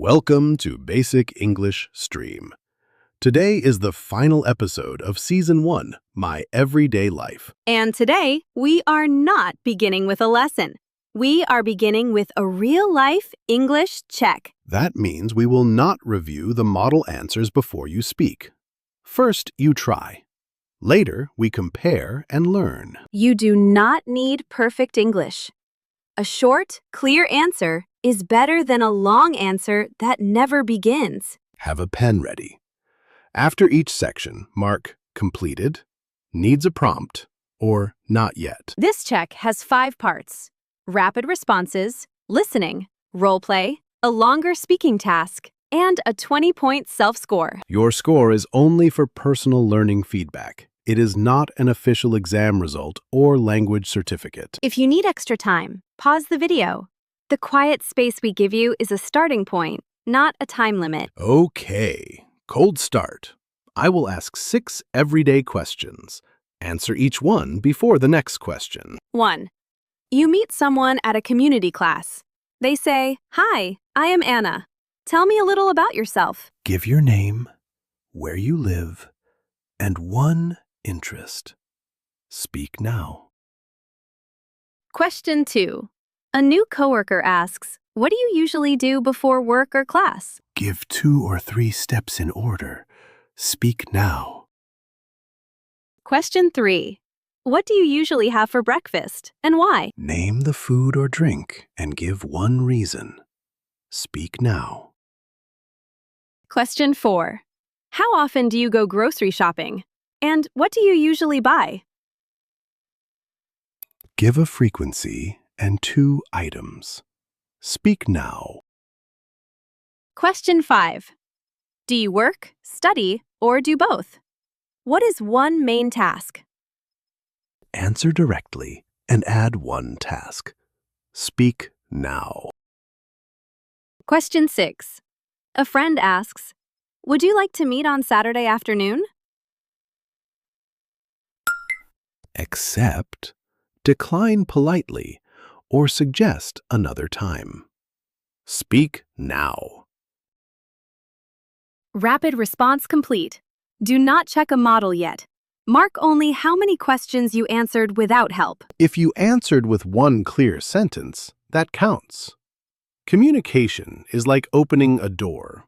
Welcome to Basic English Stream. Today is the final episode of Season 1, My Everyday Life. And today, we are not beginning with a lesson. We are beginning with a real-life English check. That means we will not review the model answers before you speak. First, you try. Later, we compare and learn. You do not need perfect English. A short, clear answer is better than a long answer that never begins. Have a pen ready. After each section, mark completed, needs a prompt, or not yet. This check has 5 parts: rapid responses, listening, role play, a longer speaking task, and a 20-point self-score. Your score is only for personal learning feedback. It is not an official exam result or language certificate. If you need extra time, pause the video. The quiet space we give you is a starting point, not a time limit. Okay, cold start. I will ask 6 everyday questions. Answer each one before the next question. 1. You meet someone at a community class. They say, "Hi, I am Anna. Tell me a little about yourself." Give your name, where you live, and one interest. Speak now. Question 2. A new coworker asks, "What do you usually do before work or class?" Give 2 or 3 steps in order. Speak now. Question 3. What do you usually have for breakfast and why? Name the food or drink and give one reason. Speak now. Question 4. How often do you go grocery shopping? And what do you usually buy? Give a frequency and 2 items. Speak now. Question 5. Do you work, study, or do both? What is one main task? Answer directly and add one task. Speak now. Question 6. A friend asks, "Would you like to meet on Saturday afternoon?" Accept, decline politely, or suggest another time. Speak now. Rapid response complete. Do not check a model yet. Mark only how many questions you answered without help. If you answered with one clear sentence, that counts. Communication is like opening a door.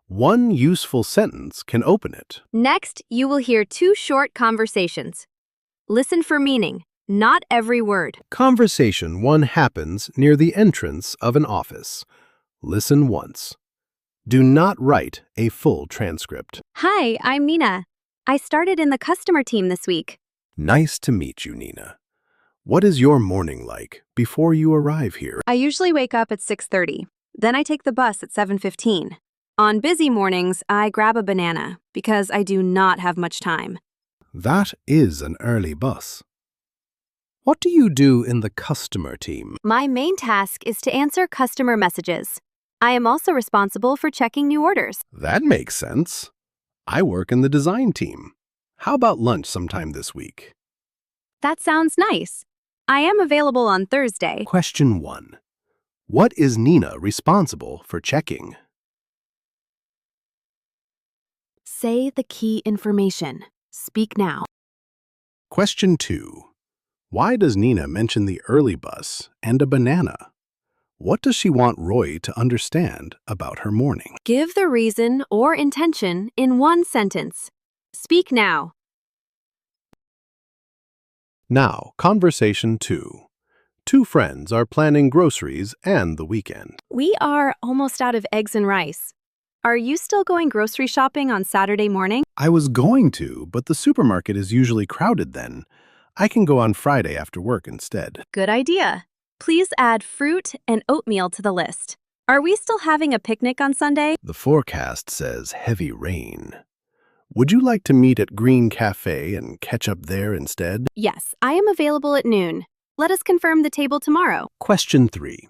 One useful sentence can open it. Next, you will hear 2 short conversations. Listen for meaning, not every word. Conversation 1 happens near the entrance of an office. Listen once. Do not write a full transcript. "Hi, I'm Nina. I started in the customer team this week." Nice to meet you, Nina. What is your morning like before you arrive here? I usually wake up at 6:30. Then I take the bus at 7:15. On busy mornings, I grab a banana because I do not have much time. That is an early bus. What do you do in the customer team? My main task is to answer customer messages. I am also responsible for checking new orders. That makes sense. I work in the design team. How about lunch sometime this week? That sounds nice. I am available on Thursday. Question 1. What is Nina responsible for checking? Say the key information. Speak now. Question 2. Why does Nina mention the early bus and a banana? What does she want Roy to understand about her morning? Give the reason or intention in one sentence. Speak now. Now, conversation 2. 2 friends are planning groceries and the weekend. We are almost out of eggs and rice. Are you still going grocery shopping on Saturday morning? I was going to, but the supermarket is usually crowded then. I can go on Friday after work instead. Good idea. Please add fruit and oatmeal to the list. Are we still having a picnic on Sunday? The forecast says heavy rain. Would you like to meet at Green Cafe and catch up there instead? Yes, I am available at noon. Let us confirm the table tomorrow. Question 3.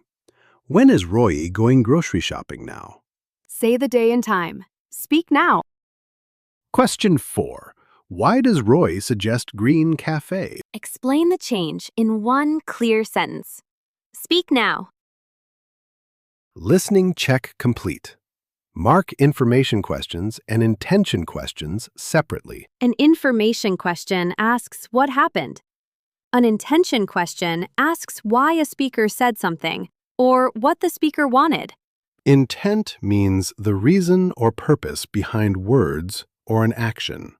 When is Roy going grocery shopping now? Say the day and time. Speak now. Question 4. Why does Roy suggest Green Cafe? Explain the change in one clear sentence. Speak now. Listening check complete. Mark information questions and intention questions separately. An information question asks what happened. An intention question asks why a speaker said something or what the speaker wanted. Intent means the reason or purpose behind words or an action.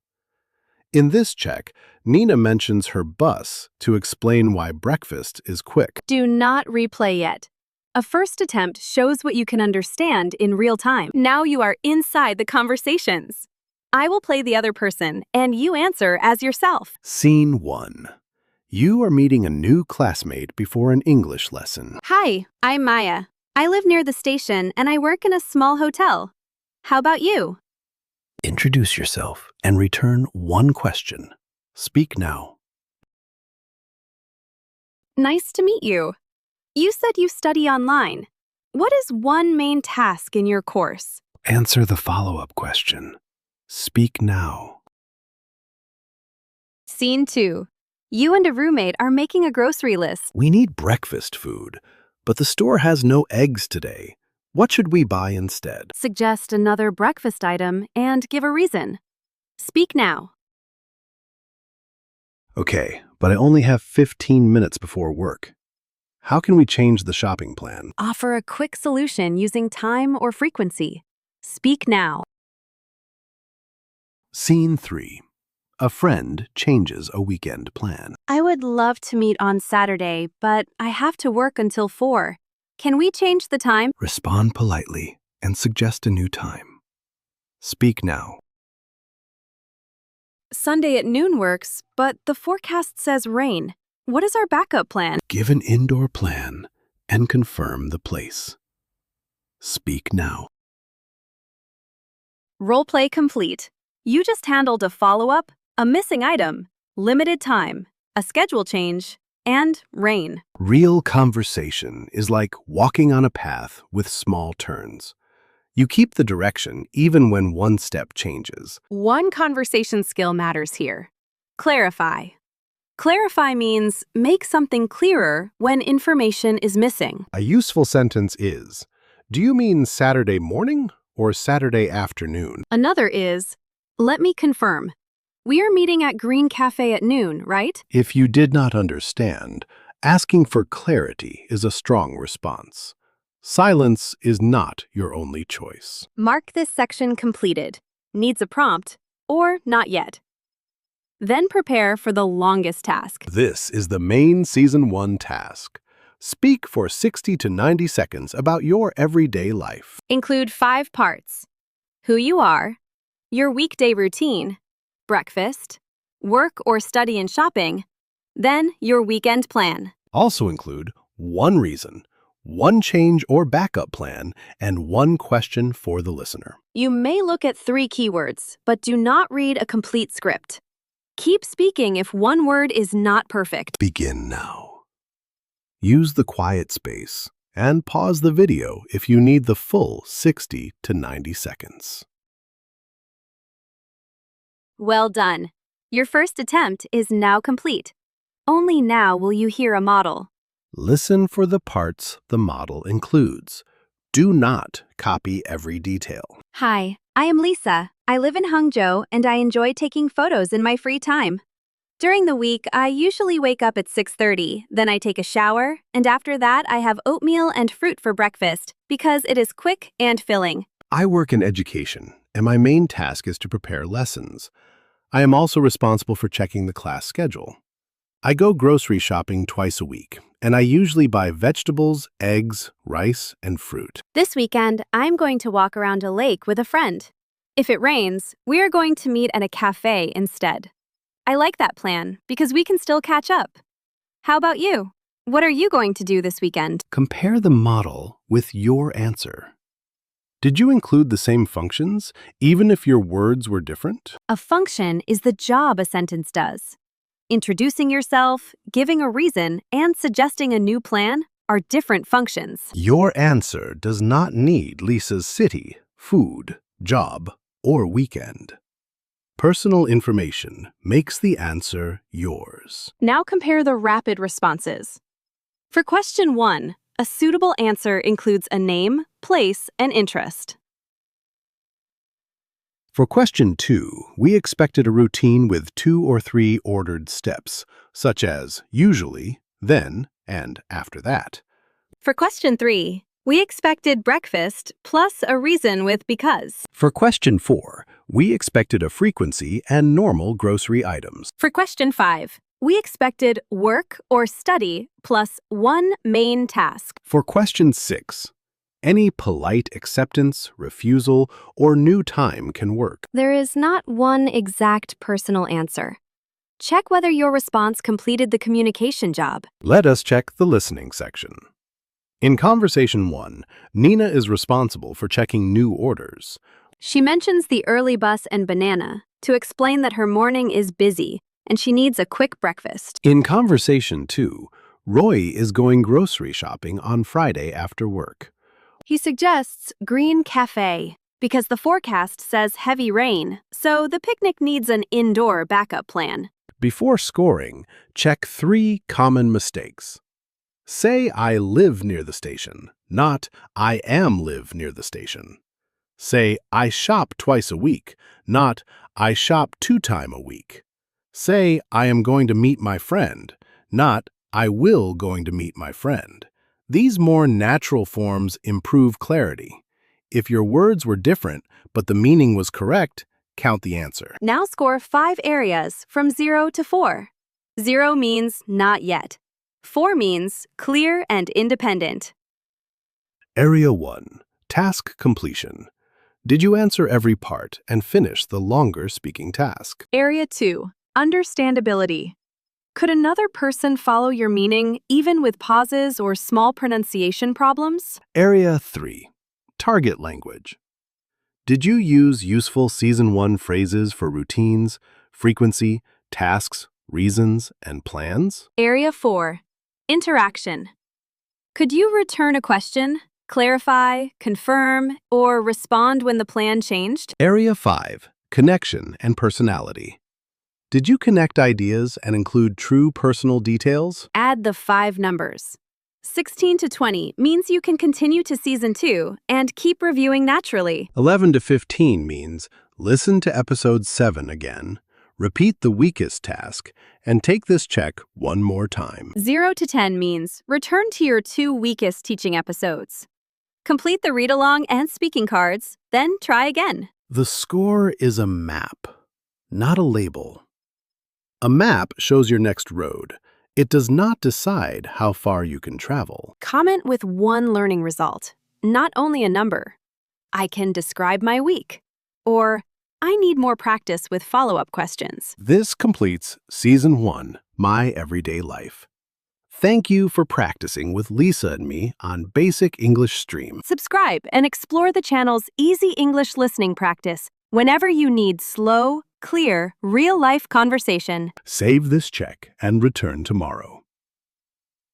In this check, Nina mentions her bus to explain why breakfast is quick. Do not replay yet. A first attempt shows what you can understand in real time. Now you are inside the conversations. I will play the other person, and you answer as yourself. Scene 1. You are meeting a new classmate before an English lesson. Hi, I'm Maya. I live near the station, and I work in a small hotel. How about you? Introduce yourself and return one question. Speak now. Nice to meet you. You said you study online. What is one main task in your course? Answer the follow-up question. Speak now. Scene 2. You and a roommate are making a grocery list. We need breakfast food, but the store has no eggs today. What should we buy instead? Suggest another breakfast item and give a reason. Speak now. Okay, but I only have 15 minutes before work. How can we change the shopping plan? Offer a quick solution using time or frequency. Speak now. Scene 3. A friend changes a weekend plan. I would love to meet on Saturday, but I have to work until 4. Can we change the time? Respond politely and suggest a new time. Speak now. Sunday at noon works, but the forecast says rain. What is our backup plan? Give an indoor plan and confirm the place. Speak now. Roleplay complete. You just handled a follow-up, a missing item, limited time, a schedule change, and rain. Real conversation is like walking on a path with small turns. You keep the direction even when one step changes. One conversation skill matters here. Clarify. Clarify means make something clearer when information is missing. A useful sentence is, do you mean Saturday morning or Saturday afternoon? Another is, let me confirm. We are meeting at Green Cafe at noon, right? If you did not understand, asking for clarity is a strong response. Silence is not your only choice. Mark this section completed. Needs a prompt, or not yet. Then prepare for the longest task. This is the main Season 1 task. Speak for 60 to 90 seconds about your everyday life. Include 5 parts. Who you are, your weekday routine, breakfast, work or study and shopping, then your weekend plan. Also include one reason, one change or backup plan, and one question for the listener. You may look at 3 keywords, but do not read a complete script. Keep speaking if one word is not perfect. Begin now. Use the quiet space and pause the video if you need the full 60 to 90 seconds. Well done. Your first attempt is now complete. Only now will you hear a model. Listen for the parts the model includes. Do not copy every detail. Hi, I am Lisa. I live in Hangzhou and I enjoy taking photos in my free time. During the week, I usually wake up at 6:30, then I take a shower, and after that I have oatmeal and fruit for breakfast because it is quick and filling. I work in education, and my main task is to prepare lessons. I am also responsible for checking the class schedule. I go grocery shopping twice a week, and I usually buy vegetables, eggs, rice, and fruit. This weekend, I'm going to walk around a lake with a friend. If it rains, we are going to meet at a cafe instead. I like that plan because we can still catch up. How about you? What are you going to do this weekend? Compare the model with your answer. Did you include the same functions, even if your words were different? A function is the job a sentence does. Introducing yourself, giving a reason, and suggesting a new plan are different functions. Your answer does not need Lisa's city, food, job, or weekend. Personal information makes the answer yours. Now compare the rapid responses. For question 1, a suitable answer includes a name, place, and interest. For question 2, we expected a routine with 2 or 3 ordered steps, such as usually, then, and after that. For question 3, we expected breakfast plus a reason with because. For question 4, we expected a frequency and normal grocery items. For question 5, we expected work or study plus one main task. For question 6, any polite acceptance, refusal, or new time can work. There is not one exact personal answer. Check whether your response completed the communication job. Let us check the listening section. In conversation 1, Nina is responsible for checking new orders. She mentions the early bus and banana to explain that her morning is busy and she needs a quick breakfast. In conversation 2, Roy is going grocery shopping on Friday after work. He suggests green cafe because the forecast says heavy rain, so the picnic needs an indoor backup plan. Before scoring, check 3 common mistakes. Say I live near the station, not I am live near the station. Say I shop twice a week, not I shop 2 times a week. Say I am going to meet my friend, not I will going to meet my friend. These more natural forms improve clarity. If your words were different, but the meaning was correct, count the answer. Now score 5 areas from 0 to 4. 0 means not yet. 4 means clear and independent. Area 1. Task completion. Did you answer every part and finish the longer speaking task? Area 2. Understandability. Could another person follow your meaning even with pauses or small pronunciation problems? Area 3. Target language. Did you use useful Season 1 phrases for routines, frequency, tasks, reasons, and plans? Area 4. Interaction. Could you return a question, clarify, confirm, or respond when the plan changed? Area 5. Connection and personality. Did you connect ideas and include true personal details? Add the 5 numbers. 16 to 20 means you can continue to Season 2 and keep reviewing naturally. 11 to 15 means listen to episode 7 again, repeat the weakest task, and take this check one more time. 0 to 10 means return to your 2 weakest teaching episodes. Complete the read-along and speaking cards, then try again. The score is a map, not a label. A map shows your next road. It does not decide how far you can travel. Comment with 1 learning result, not only a number. I can describe my week. Or, I need more practice with follow-up questions. This completes Season 1, My Everyday Life. Thank you for practicing with Lisa and me on Basic English Stream. Subscribe and explore the channel's easy English listening practice whenever you need slow, clear, real-life conversation. Save this check and return tomorrow.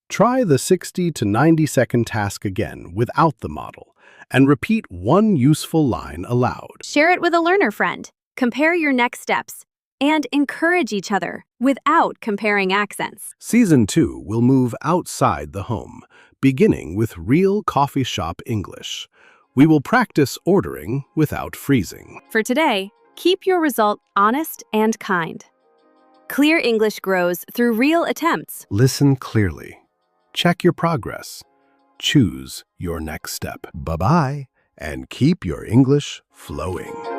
Try the 60 to 90-second task again without the model and repeat 1 useful line aloud. Share it with a learner friend. Compare your next steps and encourage each other without comparing accents. Season 2 will move outside the home, beginning with real coffee shop English. We will practice ordering without freezing. For today, keep your result honest and kind. Clear English grows through real attempts. Listen clearly. Check your progress. Choose your next step. Bye-bye, and keep your English flowing.